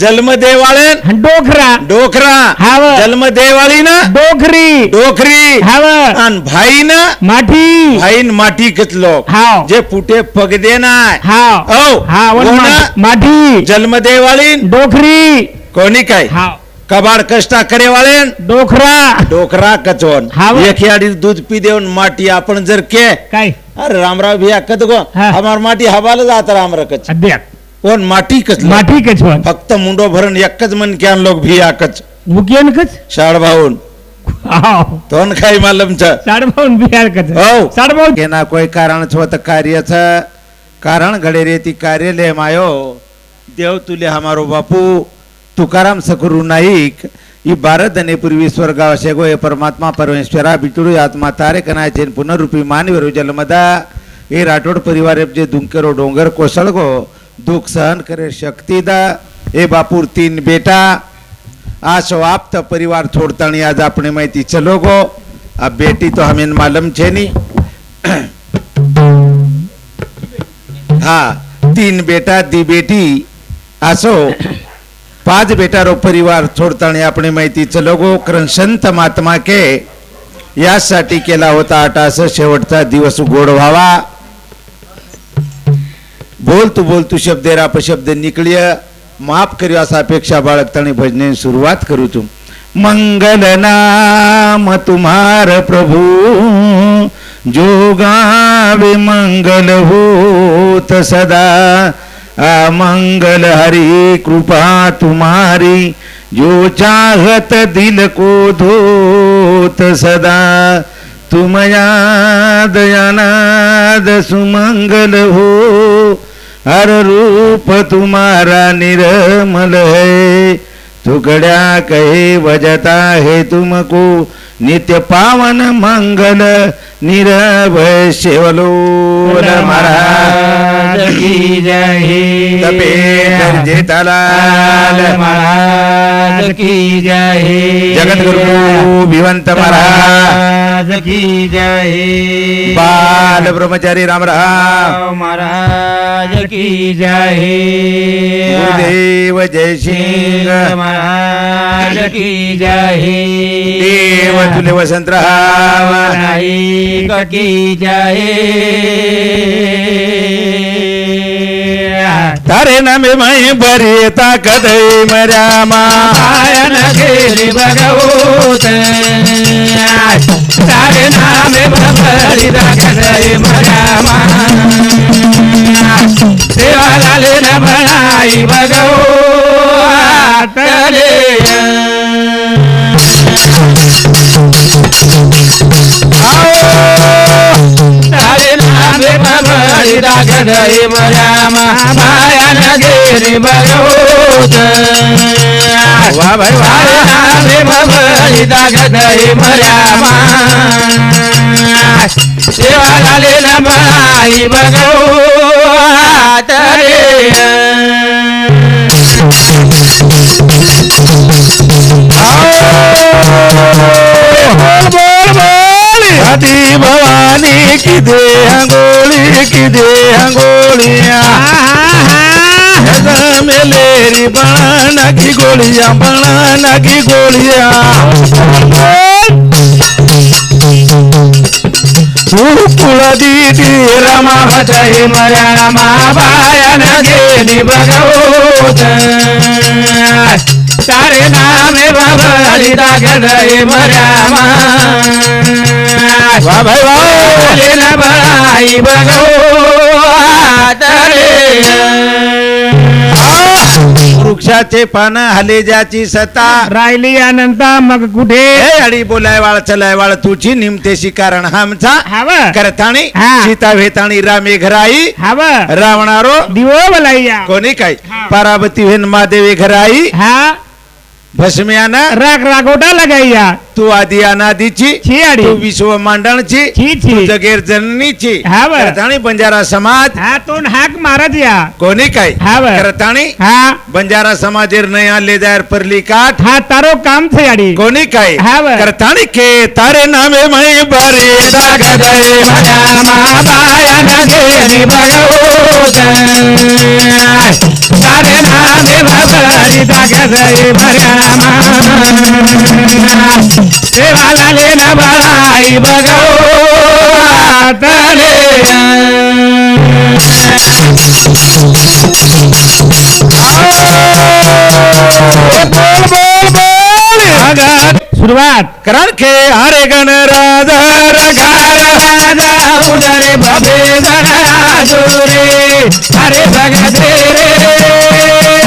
जन्म देवाळेन डोखरा डोकरा हाव. जन्म देवाळी ना डोखरी डोकरी हाव. आणि भाई ना माठी भाईन माटी कचलो हाव. जे फुटे पगदे नाय हाव औ हाव माठी जन्म देवाळी डोखरी कोणी काय हाव. कबाड कष्टा करे वाले डोखरा डोकरा कचोन हाव. एक याडी दूध पी देऊन माटी आपण जर के काय अरे रामराव भैया कद गो हा. हमार माटी हवाला जात रामरा कच अद्याप कोण माटी कच माठी कचवण फक्त मुंडो भरून एकच मन क्यान लोक भिया कच उकेन कच शाळ भाऊन हाव. तोन खाई मालम छ साडभाऊन बिहार कच हो साडभाऊ के ना कोई कारण छवत कार्याचं कारण घडे रे ती कार्यालय मायो देव तुले हमारो बापू तुकाराम सखरू नाईक ಈ ಭಾರತನೆ ಪೂರ್ವಿ ಸ್ವರ್ಗಾವಶೆಗೋ ಏ ಪರಮಾತ್ಮ ಪರಮೇಶ್ವರ ಬಿಟ್ಟುಡು आत्मा तारे कनायचे पुनरूपी मानवीरो जन्मदा ये राठोड परिवार जे दुंकेरो डोंगर कोसळ गो दुख सहन करे शक्ती दा ए बापूर 3 बेटा आज आप्त परिवार छोड़तानी आज अपने माहिती चलो गो अब बेटी तो हमें मालूम छे नी हाँ 3 बेटा दी बेटी आसो 5 बेटा रो परिवार छोड़तानी अपने माहिती चलो गो कारण संत महात्मा के यासाठी केला होता आटास शेवटचा दिवस गोड व्हावा बोलतू शब्देर अपशब्द निकलिय माफ करियो असा अपेक्षा बाळगतानी भजने सुरुवात करू तू मंगल नाम तुम्हार प्रभु जो गावे मंगल होत सदा मंगल हरि कृपा तुम्हारी जो चाहत दिल को धोत सदा तुम याद अनाद सुमंगल हो हर रूप तुम्हारा निर्मल है टुकड़ा कहे बजता है तुमको नित्य पावन मंगल निरभय शिवलोल महाराज की जय तपेश्वर जेठालाल महाराज की जय जगद्गुरु भिवंत महाराज की जय बाल ब्रह्मचारी राम महाराज की जय गुरुदेव जय सिंह महाराज की जय देव तुले वसंतराव नाईक की जय तारे नामे मैं बरी ताकत मर्या मायन गेली भगवत तारे नामे बरी ताकत मर्या देवालाले न बनाई भगवत रे तारे नामे बरी ताकत मर्या मायन गेली भगवत वाह भाई वाह नामे बरी ताकत मर्या देवालाले न बनाई भगवत रे आदि भवानी की दे अंगोलियां मेलेरी बनाना की गोलियां कुला दीदी रमा भजय मर्या रमा बायन गेली भगवत तारे नामे बरी ताकत मर्या वाह भाई वाह न बनाई भगवत रे वृक्षाचे पान हलेजाची सता राहिली अनंत मग कुठे अडी बोलाय वाळ चलाय वाळ तुझी निमतेशी कारण हमचा हव करताणी हा. सीता भेताणी रामे घराई हव रावणारो दिवो बोलाया कोणी काय हा. पार्वती वेन महादेवी घराई हा भस्म्यानं राग रागोटा लगाइया तू आदि अनादीची छी आडी. तू विश्व मांडणची छी, छी. तू जगेर जननीची हा बर. करताणी बंजारा समाज हा तोंड हाक मारत या कोणी काय हा बर. करताणी हा बंजारा समाजेर नया लेदार परली काठ हा तारो काम थे आडी कोणी काय हा बर. करताणी के तारे नामे मै बारे दाग दे माया माया नगेरी भगवत तारे नामे भगरी दागदय भर्या देवाला लेन बळाई भगवत सुरुवात कारण के हरे गण राजा राजा उदरे भवे गणाजुरे हरे भगते रे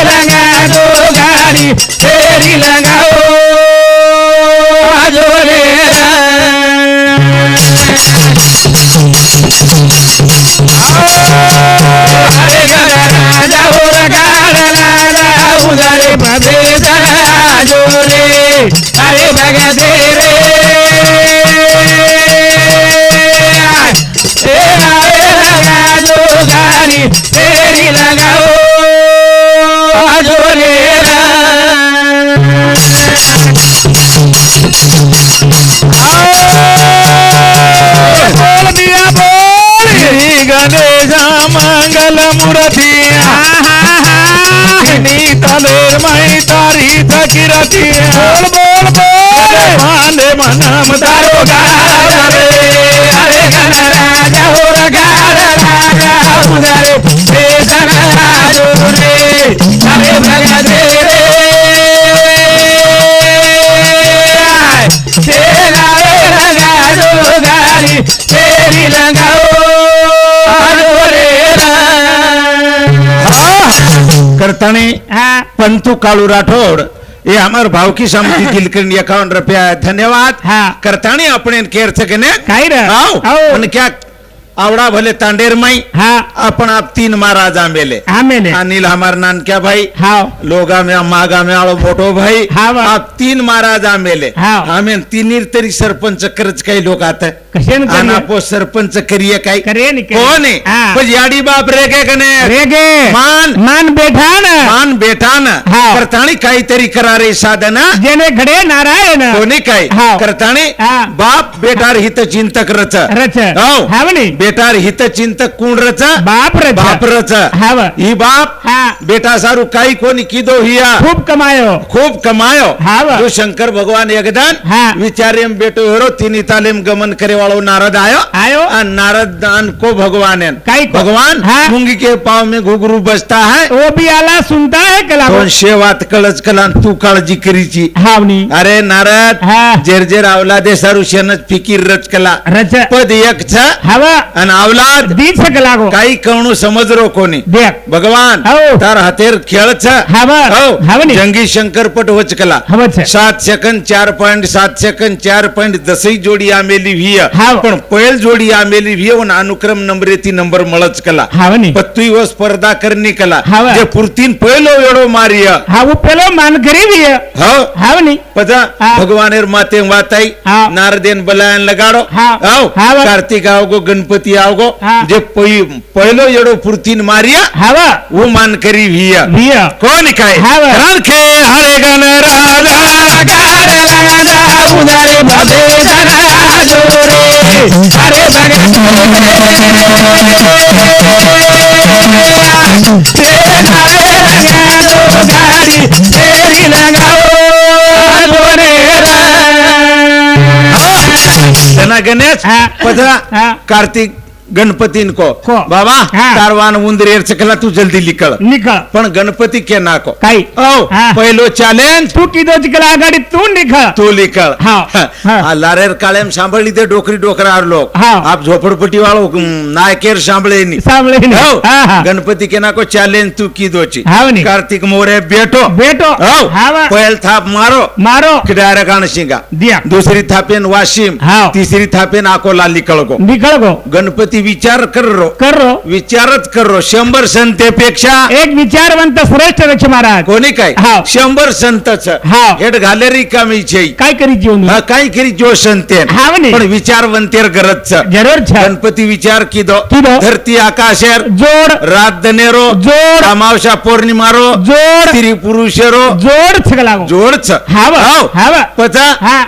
लगा दो गाड़ी तेरी लगाओ जोरे हरे गण राजा उदरे भवे गणाजुरे हरे भगते रे लगा दो गाड़ी तेरी लगाओ जोरे बोल दिया बोल श्री गणेश मंगल मूर्ति तलेर माई तारी थकिरती बोल बोल बोल माने मनम तारो गारा रे हरे गण राजा हो गारा राजा उदरे बेसन जोरे हरे भगते रे लगा दो गाड़ी तेरी लगाओ जोरे करताणी हा पंतु काळू राठोड ये हमार भावकी समिति दिलकरण 51 रुपया धन्यवाद हा करताणी आपण केर सकने काय रे आओ आओ पण क्या आवडा भले तांडेर माई हा आपण आप 3 महाराज आंबेले आमेले अनिल हमार नानक्या भाई हाव लोगा में मागा में आलो मोटो भाई हा बा. आप 3 महाराज आंबेले हाव. आम्ही तिनीर तरी सरपंच करच काही लोक आता कशेन करिये? अनापो सरपंच करिये काय करे नी करे. कोण आहे हा. पण याडी बाप रे काय कने रे गे मान मान बेठा ना मान बेटा ना हाव. करताणी काहीतरी करारे साधना जेने घडे नारायण कोणी काय हाव. करताणी हा. बाप बेटार हित चिंतक रच रच हाव. हावनी बेटार हित चिंतक कोण रच बाप रच बाप रच हाव ही बाप हा बेटा सारू काही कोणी किदो हिया खूप कमायो खूप कमायो हाव. जो शंकर भगवान एकदान हा. विचारेम बेटो हेरो तिनी तालीम गमन करे वालो नारद आयो आयो और नारद दान को भगवान है काई को? भगवान हा. मुंगी के पाव में घुघरू बसता है वो भी आला सुनता है कला कोण शेवात कळच कला तू काळजी करीची हावनी अरे नारद हा जेर औलादे सारू शेनच फिकीर रच कला रच पद एक छ हवा आणि औलाद दी सकला गो काही कवणू समजरो कोणी देख भगवान हो. तार हातेर खेळ छ हवा हावनी जंगी शंकरपट वचकला हवा छ 7 सेकंद 4.7 सेकंद 4.10 जोडी आमेली व्हिय हाव. पण पहिल जोडी आमेली व्हिय वन अनुक्रम नंबर ती नंबर मळच कला हावनी पत्तुई व स्पर्धा करनी कला हाव. जे पुरतीन पहिलो एडो मारिय हा वो पेलो मान करी भी है हो हावनी पदा हा. भगवानेर माते वाताई हा. नारदेन बलायन लगाडो हा. आओ हाव. कार्तिक आवगो गणपती आवगो हा. जे पहिलो एडो पुरतीन मारिया हवा वो मान करी व्हिय भी है कोण काय हाव. राखे हरे गण राजा उदारे भवे जोरे हरे गाड़ी तेरी लगाओ जोरे तना गणेश हा. पधरा हा. कार्तिक गणपतीन को बाबा हा. कारवान उंदरेर चकला तू जल्दी निकळ निकळ पण गणपती के नाको काही ओ हा. पहिलो चॅलेंज तू किदो चिकला आघाडी तू निकळ तू निकळ हा. हा. लारेर काळेम सांभाळली ते डोकरी डोकरार लोक हा. आप झोपडपट्टी वाळो नायकेर सांभळे नी सांभळे हो. हा हा गणपती के नाको चॅलेंज तू कीदोची हावनी. कार्तिक मोरे बेटो बेटो हो. हावा पहिल थाप मारो मारो किडारा गाण शिंगा दिया दुसरी थापेन वाशिम हाव. तिसरी थापेन अकोला लिकळ गो निकळ गो गणपती विचार करो करो विचारच करो 100 संतेपेक्षा एक विचारवंत श्रेष्ठ रक्ष महाराज कोणी काय हाव. 100 संतच हाव. हेड घाले रिकामी छे काय करी जीवन काय करी जो संते हाव नी. पण विचारवंतेर गरज जरूर छ गणपती विचार किदो किदो? धरती आकाशेर जोड रात दनेरो जोड अमावस्या पौर्णिमारो जोड स्त्री पुरुषेरो जोड छगलागो जोडच हाव हाव पचा हा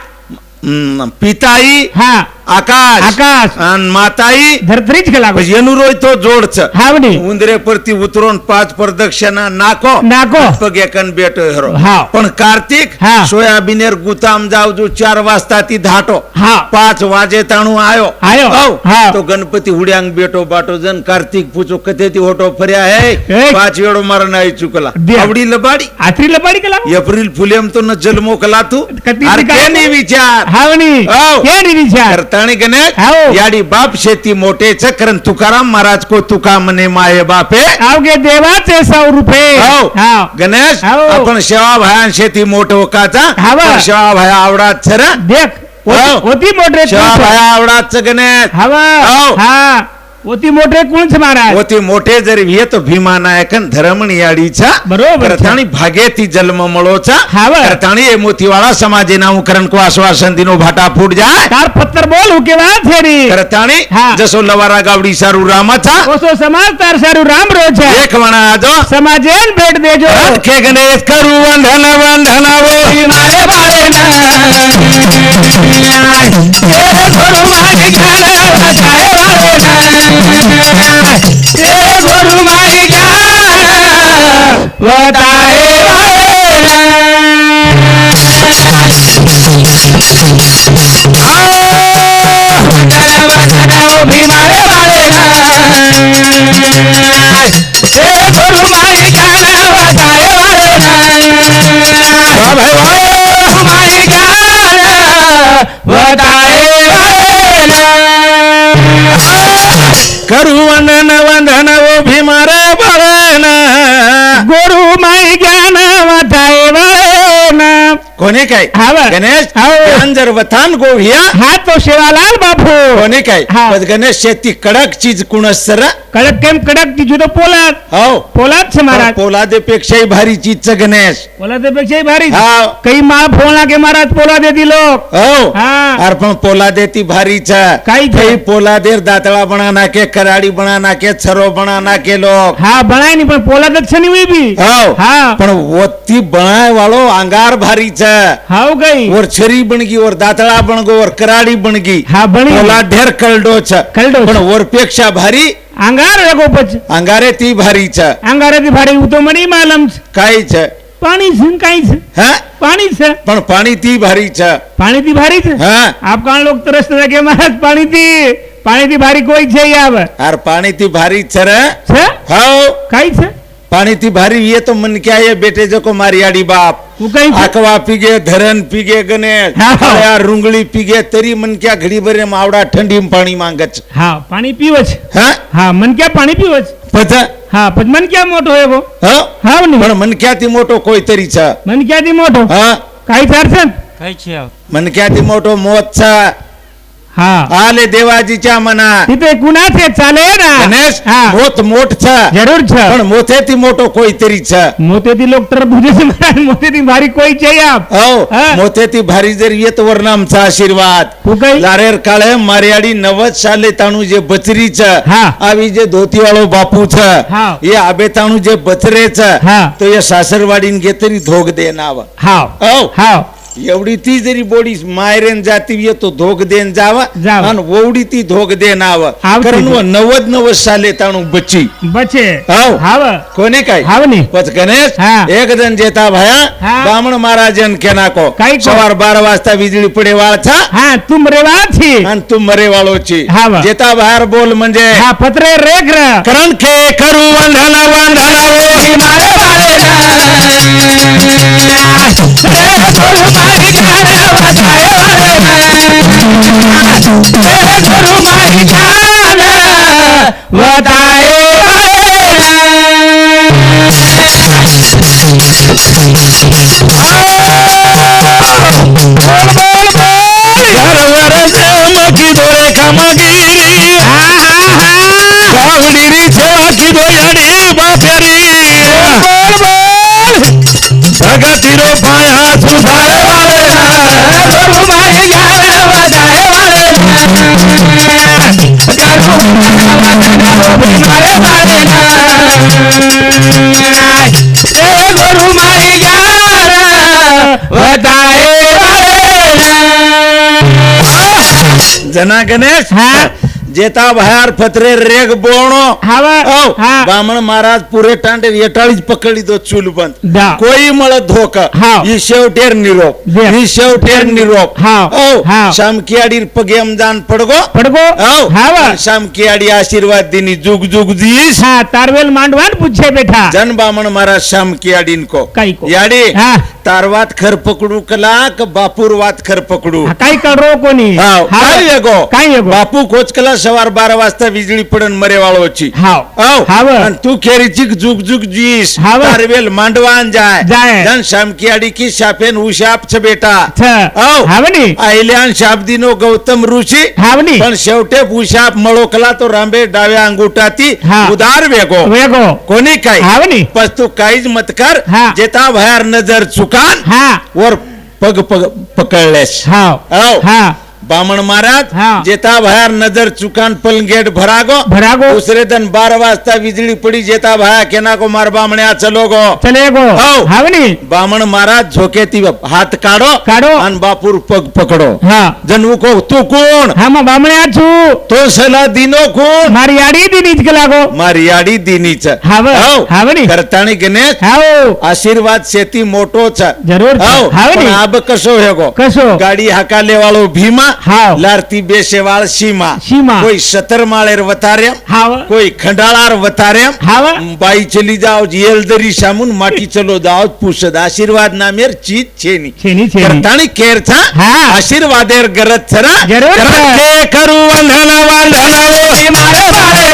पिताई हा आकाश आकाश आणि माताई धरत्रीच लागो येनु रोय तो जोडच हावनी उंदरे परती उतरून 5 प्रदक्षिणा नाको नाको पगेकन बेटो हरो हाव. पण कार्तिक हा. सोयाबीनेर गुताम जाव जो 4 वाजता ती धाटो हा. 5 वाजे ताणू आयो आयो. हाव. हाव. तो गणपती हुड्यांग बेटो बाटो जन कार्तिक पूछो कथे ती होटो फर्या है एक. 5 वेळो मार नाही चुकला दे. आवडी लबाडी आत्री लपाडी केला एप्रिल फुलेम तो न जन्मो कला तू कधी अरे काय? केनी विचार हावनी हाव. हे नी विचार करताणी गणेश हाव. याडी बाप शेती मोठे चक्रन तुकाराम महाराज को तुका मने माये बापे आवगे देवाचे 100 रुपये हाव. हाव गणेश हाव. आपण सेवा भयान शेती मोठ होकाचा हाव. पण सेवा भया आवडाच सर देख हाव. होती मोठे सेवा भया आवडाच गणेश हवा हाव. हा होती मोठे कोणच महाराज होती मोठे जरी हे तो भीमा नायकन धरमणी याडीचा बरोबर. करताणी भागेती जन्म मळोचा हाव. करताणी हे मोतीवाळा समाजे नामकरण को आश्वासन दिनो भाटा फूट जाय तार पत्तर बोल हुके वात हेरी करताणी हा. जसो लवारा गावडी सारू रामाचा ओसो समाज तार सारू राम रोज है एक म्हणा आजो समाजेन भेट देजो के गणेश करू वंदन वंदनावो मारे बाळे ना ए गुरु मारी गाना बजाए वाले ना ए गुरु मारी गाना बताए वाले ना भीमारे वाले ना ए गुरु मारी गाना बताए वाले ना भाई भाई मारी गाना बताए वाले ना करू वंदन वंदनावो भीमार बळन गुरु माई ज्ञान बताए वाले ना कोणी काय हाव. गणेश हाव. अंजर वथान गोभिया हा तो शिवालाल बापू कोणी काय हाव. पण गणेश शेती कडक चीज कुणस सर कडक केम कडक तिजू तो पोलाद हो पोलाद छे महाराज पोलादेपेक्षाही भारी चीजच गणेश पोलादेपेक्षाही भारी हाव. काही माळ फोडला के महाराज पोलादे दी लोक हो हा. अरे पण पोलादेती भारीच काही छे? काही पोलादेर दातळा बना नाके कराडी बना नाके छरो बना नाके लोक हा बनाय नहीं पण पोलादच छनी हुई भी हो हा. पण वत्ती बनाय वाळो अंगार भारीच हाव गई और छरी बनगी और दातळा बनगो और कराडी बनगी हा बणी पोला ढेर कलडोच कलडोच. पण वरपेक्षा भारी अंगार लगो पच अंगारे ती भारीच अंगार ती भारी उतो मणी मालम छ. काहीच पाणी छ काही छ हा पाणी छ पण पाणी ती भारीच पाणी ती भारी छ हा आप कान लोग तरस लगे महाराज पाणी ती भारी कोई छे याव अरे पाणी ती भारीच र छ हो काही छ पाणी ती भारी ये तो मन क्या ये बेटे जो को मारियाडी बाप तू काही छ अकवा पिगे धरण पिगे गणेश हा, हा. हळ्या रुंगळी पिगे तरी मन क्या घडी भरे मावडा थंडी पाणी मांगच हा पाणी पीवच हा हा मन क्या पाणी पीवच पत हा पण मन क्या मोठो है वो हो हा पण नहीं मन क्या ती मोठो कोई तरीच मन क्या ती मोठो हा काही अडचण मन क्या ती मोठो मोतचा हा आले देवाजीच्या मना तिथे कुणाचे चाले ना गणेश हा मोत मोठचा जरूर छ पण मोथे ती मोठो कोई तरीच मोते ती लोक तर बुझे महाराज मोते ती भारी कोई चाहिए आप हो हा. मोथे ती भारी जर येत वर्णामचा आशीर्वाद तू काही लारेर काळे मारियाडी 90 साले ताणू जे बचरीच हा. आवी जे धोतीवाळो बापूच हा. ये आबे ताणू जे बचरेच हा. तो या सासरवाडीन घे तरी धोग दे नाव हाव हो हाव एवढी ती जरी बोडी मायरेन जाती येतो धोग देन जावा जावा. आणि ओवडी ती धोग दे नाव आवती कारण ती. 90 साले ताणू बच्ची बचे हाव. हाव कोणी काय हाव नी पच गणेश हा. एक जण जेता भया हा. बामण महाराजन केना को काय को? सवार 12 वाजता वीजळी पडे वाळचा हा तुम रेवाची आणि तू मरे वाळोची हा वा. जेता बाहेर बोल म्हणजे हा पत्रे रेख र करण के करू वंदन वंदन ओ मारे वाले ना रे गुरु मारी गाना बताए वाले ना रे गुरु मारी गाना बताए घर वर मकी दोरे खमगिरी फेरी बोल बोल प्रगतीरो पाया सुधारे वाले गुरु माई गाना बजाए वाले मारे वाले गुरु माई गाना बजाए जना गणेश जेता बाहेर फतरे रेग बोणो हावा हा बामण महाराज पुरे टांडे येटाळीच पकडली तो चूल बंद दा. कोई मळ धोक हाव. ही शेवटेर निरोप दे. ही शेवटेर निरोप हाव. हाव. शामकियाडी पगेम दान पडगो पडगो हावा शामकियाडी आशीर्वाद दिनी जुग जुग दीस हाँ तारवेल मांडवान पूछे बेटा जन बामण महाराज शामकियाडीन को काई को याडी हा तारवात खर पकडू कला क बापूर वात खर पकडू काय करो कोणी हाव. काय येगो काय येगो बापू कोचकला सवार 12 वाजता वीजळी पडन मरेवाळोची हाव हाव आणि तू खेरीची जुग जुग जीस हाव. तारवेल मांडवान जाय जाय. जन शामकियाडी की शापेन उशाप छ बेटा हाव. हावनी आयल्यान शाब्दीनो गौतम ऋषी हावनी पण शेवटे उशाप मळोकला तो रांबे डाव्या अंगुठाती हा. उदार वेगो वेगो कोणी काय हावनी पस तू काहीच मत कर हा. जेता बाहेर नजर चुकान हा वर पग पग पकडलेस हाव हाव. हा बामण महाराज हा. जेता बाहेर नजर चुकान पलंगेट भरागो भरागो दुसरे दिन 12 वाजता वीजळी पडी जेता भाया केना को मार बामण्या चलो गो चले गो हाव. हावनी बामण महाराज झोकेती हात काढो काढो. आणि बापूर पग पकडो हा जनू को तू कोण हा मग बामण्या छु तो सला दिनो कोण मारी याडी दिनीच के लागो मारियाडी दिनीच हाव. हावनी. करताणी गणेश हाव आशीर्वाद शेती मोठोच जरूर हाव. हावनी पण आब कसो हेगो कसो गाडी हाकाले वाळो भीमा हाव. लारती बेसेवाळ सीमा सीमा. कोई सतर माळेर वतार्या हाव कोई खंडाळार वतार्या हाव बाई चली जाओ येलदरी सामून माटी चलो जाओ पुसद आशीर्वाद नामेर चीज छेनी छेनी छेनी करताणी केरचा हा. आशीर्वादेर गरज छरा जरूर. के करू वंदना वंदना ओही मारे मारे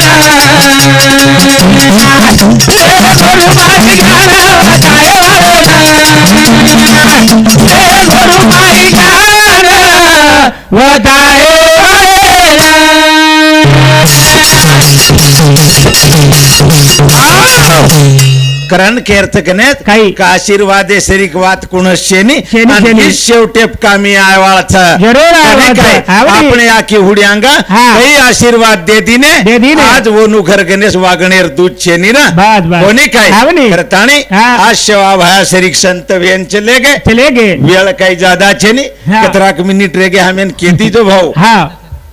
गुरु माई गाना बजाए गुरु माई गाना वदाए करण केर्थ गणेश काही. का आशीर्वादे सरीक वात कुणस शेनी शेनी, आणि शेनी. ही शेवटेप कामी आयवाळच जरूर आयवाळच. आवडी. आपण आखी हुड्यांगा हा. काही आशीर्वाद दे दिने दे दिने. आज वनु घर गणेश वागणेर दूध शेनी ना बस बस कोणी काय आवडी. करताणी हा. आज शेवा भाया सरीक संत वेन चले गे चले गे वेळ काही ज्यादा छेनी हा. 17 मिनिट रेगे हमें खेती जो भाऊ हा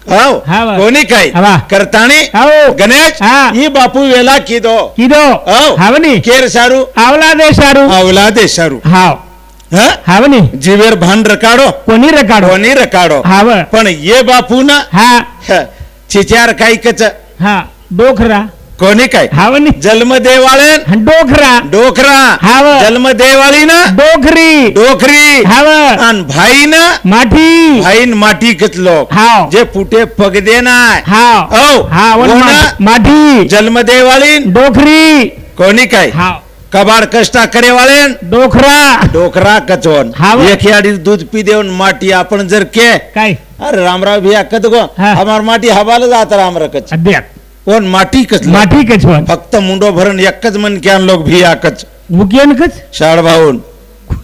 हाव हा बा. कोणी काय हा. करताणी हाव. गणेश हा. ही बापू वेला किदो किदो हाव. हावनी केर सारू आवला दे सारू औलादे सारू हाव हा हावनी जीवेर भान रकाडो कोणी रकाडो कोणी रकाडो हाव पण ये बापू ना हा चिचार काही कच हा डोखरा कोणी काय हावनी जन्म देवाळे डोखरा डोकरा हाव. जन्म देवाळी ना डोखरी डोकरी हाव आणि भाई ना माठी भाईन माटी कचलो हाव जे पुटे पग देनाय हाव औ हाव कोणा? माठी जन्म देवाळी डोखरी कोणी काय हाव कबाड कष्टा करे वाले डोखरा डोकरा कचोन हाव. एक याडी दूध पी देऊन माटी आपण जर के काय अरे रामराव भी कद गो हा. हमार माटी हवाला जात रामरा कच अद्याप कोण माटी कच माठी कचवन फक्त मुंडो भरून एकच मन क्यान लोक भी आकच मुकियन कच शाळ भाऊन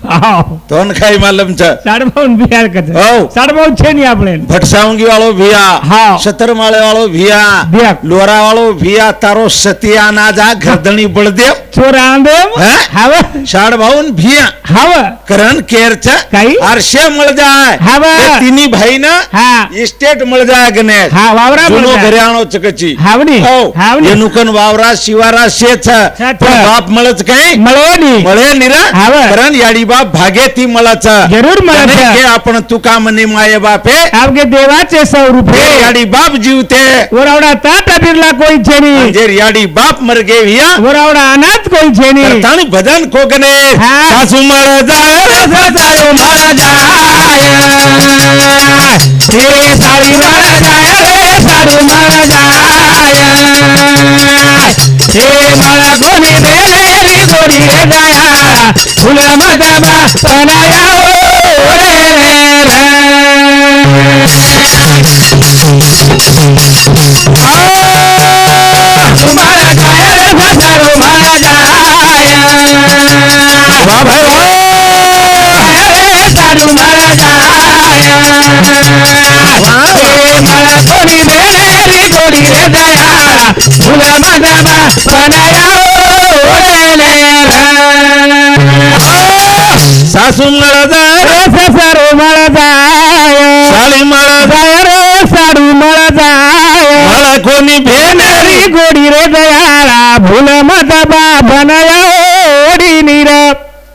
हाव तोन खाई मालम छ साडभाऊन बिहार कच हो. साडभाऊ છે ની આપણે भटसावंगी वालो भिया हाव. सतर माळे वालो भिया भिया. लोरा वालो भिया तारो सतिया ना जा घरदणी बळदेव ચોરા આંદેમ हा? हाव शाळ भाऊन भिया हाव करण केरच काही? आरशे मळ जाय हाव. ते तिन्ही भाई ना हा इस्टेट मळ जाय गणेश हा वावरा जुनो बोलता. घराणो चकची हावनी हावनी येनुकन वावरा शिवारा शेच छात. पण बाप मळच काय મળવાની मळे निरा हाव. करण याडी बाप भागे ती मळच जरूर મળે છે. हे आपण तुका म्हणे माये बापे आपके देवाचे 100 हे रुपये याडी बाप जीवते वरावडा ताटा बिरला कोई છે ની जे याडी बाप मर गे हिया वरावडा अनाथ कोई છે ની करतानी भजन को गणे हा. सासू मळ जाय रे सासू मळ जाय हे साडी मळ जाय रे साडू मळ जाय हे मला कोणी दे रे कोणी रे जाया फुल मदमा बनाया ओ रे रे तुम्हारा जाय रे साडू मळ मला कोणी मेरी गोडी रे दया फुल मधमा बनाया सासू मळ जाय सारू मळ जाय साली मळ जाय रे साडू मळ जाय मला कोणी भेटणारी मेरी गोडी रे दयाळा फुल मधमा बनाया ओढी नीर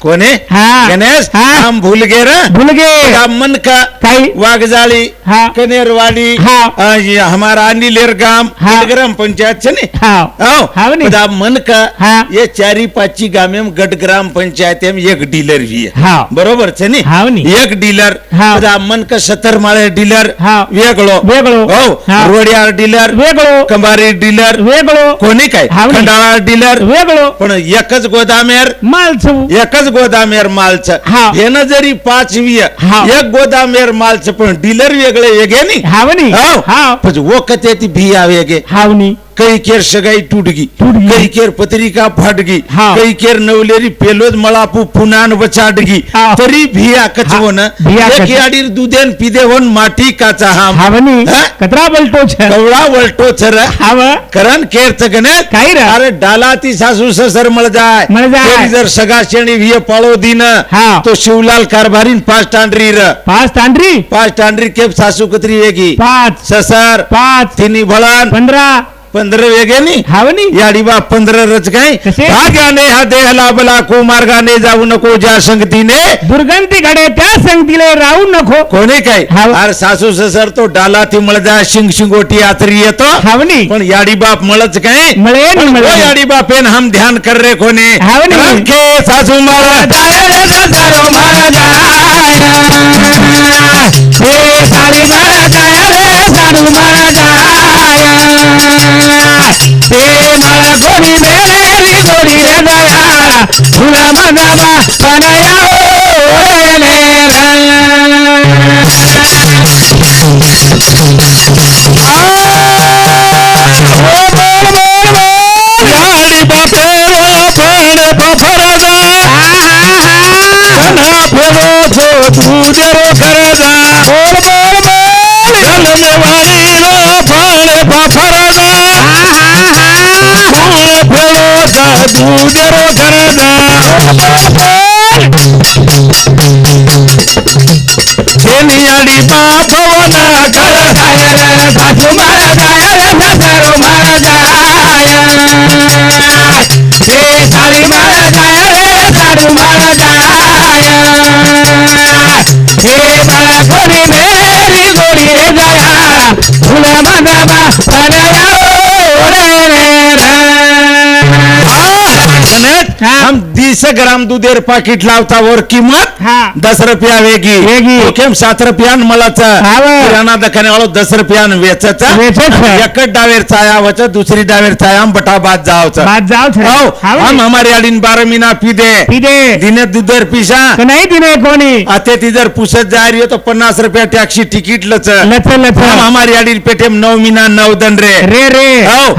कोणी हा. गणेश हा. हम भूल गे रे भूल गे मन का काही वागजाली हा. कनेरवाड़ी हाँ। ये हमारा अनिलेर गांव हाँ। ग्राम पंचायत छे ने हाँ हाँ नी। पदा मन का हाँ। ये चारी पाची गामे में गट ग्राम पंचायत में एक डीलर भी है हाँ। बरोबर छे ने हाँ नी। एक डीलर हाँ। पदा मन का 17 माळे डीलर हाँ। वेगळो वेगळो। हाँ। रोडियार डीलर वेगळो। कंबारी डीलर वेगळो कोणी काय हाँ नी। खंडाळा डीलर वेगळो पण एकच गोदामेर मालचू एकच गोदामेर मालच हा. हेन जरी 5 हा. एक गोदामेर मालच पण डीलर वेगळे वेगे नी हावनी हाव. हाव पण वो कते ती भी आवेगे हावनी कई केर सगाई टूट गई टूट गई। कई केर पत्रिका फट गई हाँ। कई केर नवलेरी पेलोज मळापू पुनान वचाट गई हाँ। तरी भिया कचवो न भिया एक कच- याडीर दुधेन पिदे होन माटी काचा हाम हावनी हा? कतरा बोलतो छ कवळा वलटो छर हाव करण केर चगने काय रे? अरे डाला ती सासू ससर मळ जाय मळ जाय. तेरी जर सगा शेणी विये पाळो दिन हाँ। तो शिवलाल कारभारीन 5 टांडरी र 5 तांडरी 5 टांडरी केप सासू कतरी वेगी 5 ससर 5 तिनी भळन 15 15 वेगे नी हावनी याडी बा 15 रच काय कसे? भाग्याने हा देहला बला कुमार्गाने जाऊ नको ज्या संगतीने दुर्गंधी घडे त्या संगतीले राहू नको कोणी काय हाव. अरे सासू ससर तो डाला ती मळ जा शिंग शिंगोटी आतरी येतो हावनी पण याडी बाप मळच काय मळे नी पण मळे वो याडी बापेन हम ध्यान कर रे कोने हावनी. कारण के सासू मारा जाय रे सारो मारा जाय हे सारी मारा जाय रे सारू मारा जाय हे मला कोणी मेरी गोडी रे दया फुला मधमा बनाया याडी बापे वो पण बफरदा कन्हा फेरो छो तुझेरो करदा बोल बोल बोल जन्म वाली रो पण बफरदा फूल फेरो दा तुझेरो करदा जेनी याडी बाप वना कर सासू मारा जाय रे सारो मारा जाय हे सारी मारा जाय रे सारू मारा जाय हे मला कोणी मेरी गोडी रे दया फुला मधमा बनाया हम 20 ग्राम दूधेर पाकिट लावता वर किंमत हाँ। 10 रुपया वेगी वेगी. केम 7 रुपयान मलाच हाव. किराणा दुकानवालो 10 रुपयान वेचच वेचच. एकच डावेर चाया वच दुसरी डावेर चाया बटा बाद जावच बात जाओ छे हम हमारे आडीन 12 महीना पीदे पिदे दिने दुधर पिसा तो नहीं दिने कोणी आते तिधर पुसत जा रही हो तो 50 रुपया टॅक्सी तिकीट लच लच लच हम हमारी आडीन पेटेम 9 महीना 9 दन रे रे रे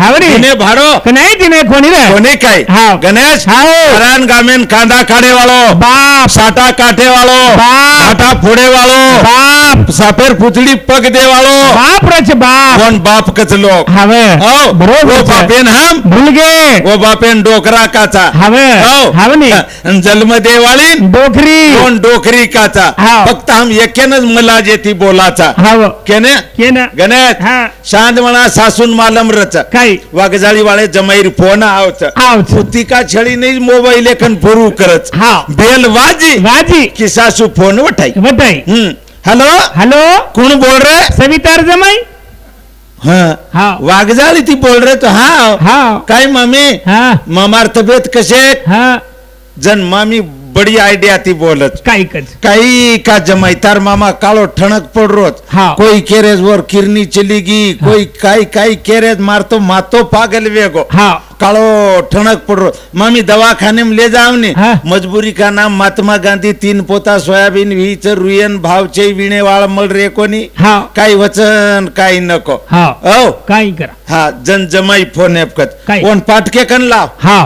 हावरी दिने भाडो तो नहीं दिने कोणी रे कोने काय हाव. गणेश हाव. हरान गामेन कांदा काढे वालो बाप साटा काठे वालो बाप. साटा फोडे वालो बाप सापेर पुतळी पग दे वालो बाप रच बाप कोण बाप कच लोक हवे हो बरोबर वो छे. बापेन हम भूल गे वो बापेन डोकरा काचा हवे हो हावनी जन्म देवाळी डोकरी कोण डोकरी काचा हाव. फक्त हम एकेनच मला जेती बोलाचा हाव केने केना गणेश हा शांत म्हणा सासून मालम रच काही वागजाळी वाळे जमाईर फोन आवच आवच. पुतिका छळी नाही मोबाईल एकन फुरू करच हाव. बेल वाजी वाजी की सासू फोन वठाई बताई हॅलो हेलो कोण बोल रे सवितार जमाई हाँ हाँ वागजाळी ती बोल रे तो हाँ हाँ काय मामी हाँ मामार तब्येत कसे हाँ जन मामी बड़ी आइडिया ती बोलत काही कच काही का जमाई तार मामा कालो ठणक पड रोज हाँ. कोई केरेज वर किरनी चली गई कोई काई केरेज मारतो मातो पागल वेगो हाँ कालो ठणक पड रोज मामी दवाखाने में ले जाओ ने हाँ. मजबूरी का नाम महात्मा गांधी 3 पोता सोयाबीन वीच रुयन भावचे विणे वाळ मल रे कोणी हाँ काही वचन काही नको हाँ ओ काही करा हा जन जमाई फोन एपकत काय? कोण पाटके कन लाव हाँ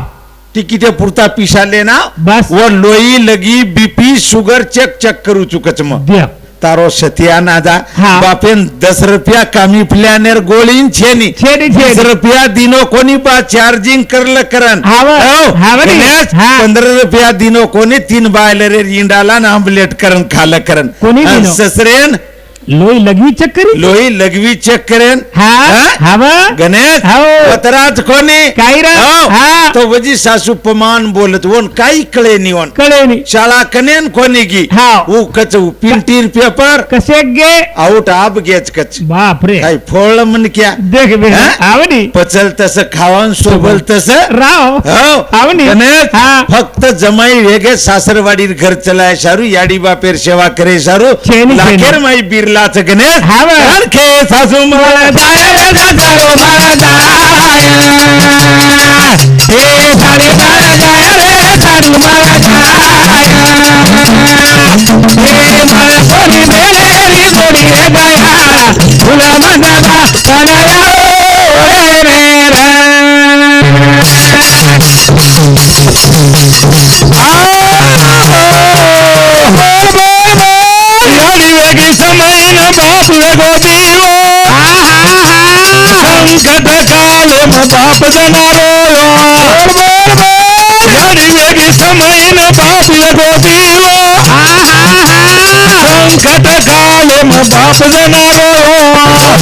तिकीटे पुरता पिसा लेना बस वो लोई लगी बीपी शुगर चेक करू चुकच मग द्या તારો સતિયાનાદા હા. બાપેન 10 રૂપિયા કામી પ્લાનેર ગોળીન છેની છેડી, છેડી. 10 રૂપિયા દિનો કોની બા ચાર્જિંગ કરલ કરન હાવ, હાવની. હા. 15 રૂપિયા દિનો કોની 3 બાયલરે ઈંડાલા ને આમલેટ કરન ખાલ કરન કોની દિનો? સસરેન લોહી લગવી ચક્કરી લોહી લગવી ચેક કરેન હા હા? હાવ ગણેશ હાવ. પતરાત કોની કાયરા? હાવ. હા. તો વજી સાસુ પમાન બોલત વોન કાઈ કळे ની વોन कळे नाही शाळा कनेन कोणी गी हाव. ऊ कच पिंटीर पेपर कसे गे आउट आप गेच कच बाप रे काय फोळ मन क्या देख बे हा? आवडी पचल तस खावन सोबल तस राव हो आवडी. गणेश हा. फक्त जमाई वेगे सासरवाडीर घर चलाय सारू याडी बापेर सेवा करे सारू छेनी, लाखेर छेनी. माई बिरलाच गणेश हाव. आणखे सासू मला जाय रे जातारो मला जाय हे साडी मला जाय रे साडू मला जाय हे मला कोणी मेलेली जोडी रे दया तुला मनाला बनाया रे रे याडी वेगळी समय न बाप वेगो जीवो संकट काले म बाप जनारो याडी वेगळी समय न बाप वेगो जीवो संकट काले म बाप जनारो